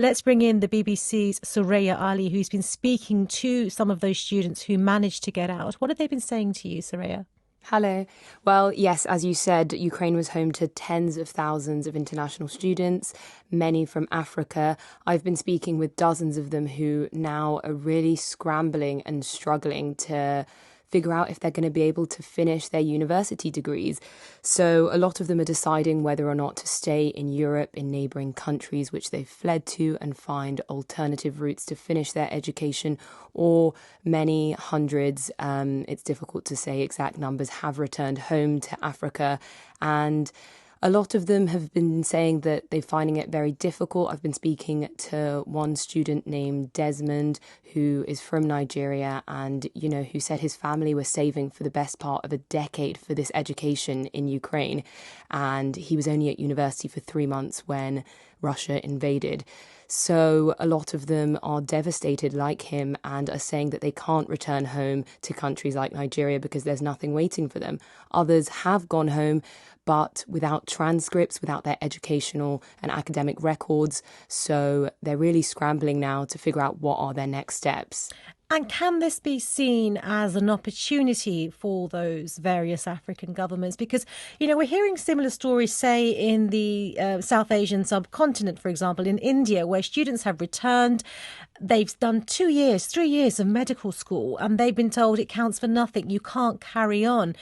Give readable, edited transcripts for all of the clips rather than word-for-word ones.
Let's bring in the BBC's Soraya Ali, who's been speaking to some of those students who managed to get out. What have they been saying to you, Soraya? Hello. Well, yes, as you said, Ukraine was home to tens of thousands of international students, many from Africa. I've been speaking with dozens of them who now are really scrambling and struggling to figure out if they're going to be able to finish their university degrees. So a lot of them are deciding whether or not to stay in Europe, in neighbouring countries which they've fled to, and find alternative routes to finish their education, or many hundreds, it's difficult to say exact numbers, have returned home to Africa. And a lot of them have been saying that they're finding it very difficult. I've been speaking to one student named Desmond, who is from Nigeria and, who said his family were saving for the best part of a decade for this education in Ukraine. And he was only at university for 3 months when Russia invaded. So a lot of them are devastated like him and are saying that they can't return home to countries like Nigeria because there's nothing waiting for them. Others have gone home, but without transcripts, without their educational and academic records. So they're really scrambling now to figure out what are their next steps. And can this be seen as an opportunity for those various African governments? Because, we're hearing similar stories, say, in the South Asian subcontinent, for example, in India, where students have returned. They've done 2 years, 3 years of medical school, and they've been told it counts for nothing. You can't carry on.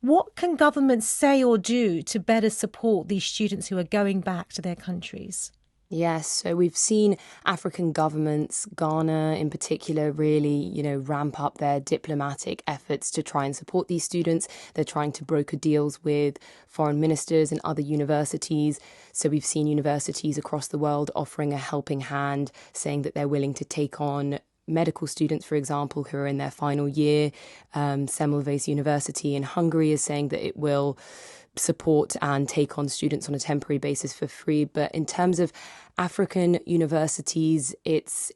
What can governments say or do to better support these students who are going back to their countries? Yes, so we've seen African governments, Ghana in particular, really, ramp up their diplomatic efforts to try and support these students. They're trying to broker deals with foreign ministers and other universities. So we've seen universities across the world offering a helping hand, saying that they're willing to take on medical students, for example, who are in their final year. Semmelweis University in Hungary is saying that it will support and take on students on a temporary basis for free. But in terms of African universities, it's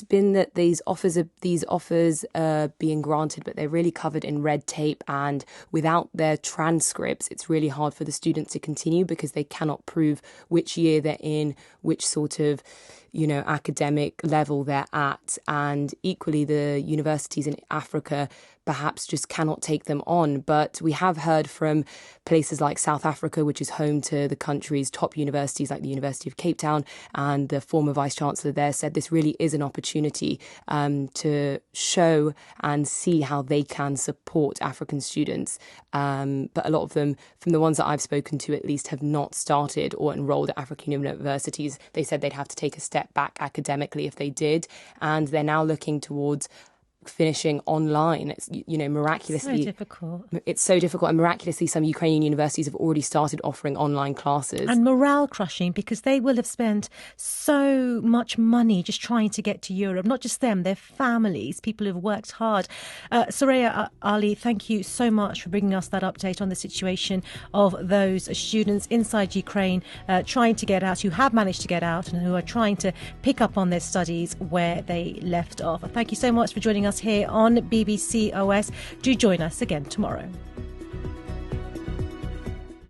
been that these offers are being granted, but they're really covered in red tape, and without their transcripts, it's really hard for the students to continue because they cannot prove which year they're in, which sort of academic level they're at. And equally, the universities in Africa perhaps just cannot take them on. But we have heard from places like South Africa, which is home to the country's top universities like the University of Cape Town, and the former vice-chancellor there said this really is an opportunity to show and see how they can support African students. But a lot of them, from the ones that I've spoken to at least, have not started or enrolled at African universities. They said they'd have to take a step back academically if they did, and they're now looking towards finishing online. It's miraculously so difficult. It's so difficult, and miraculously some Ukrainian universities have already started offering online classes. And morale crushing, because they will have spent so much money just trying to get to Europe. Not just them, their families, people who've worked hard. Soraya Ali, thank you so much for bringing us that update on the situation of those students inside Ukraine trying to get out, who have managed to get out and who are trying to pick up on their studies where they left off. Thank you so much for joining us here on BBC OS. Do join us again tomorrow.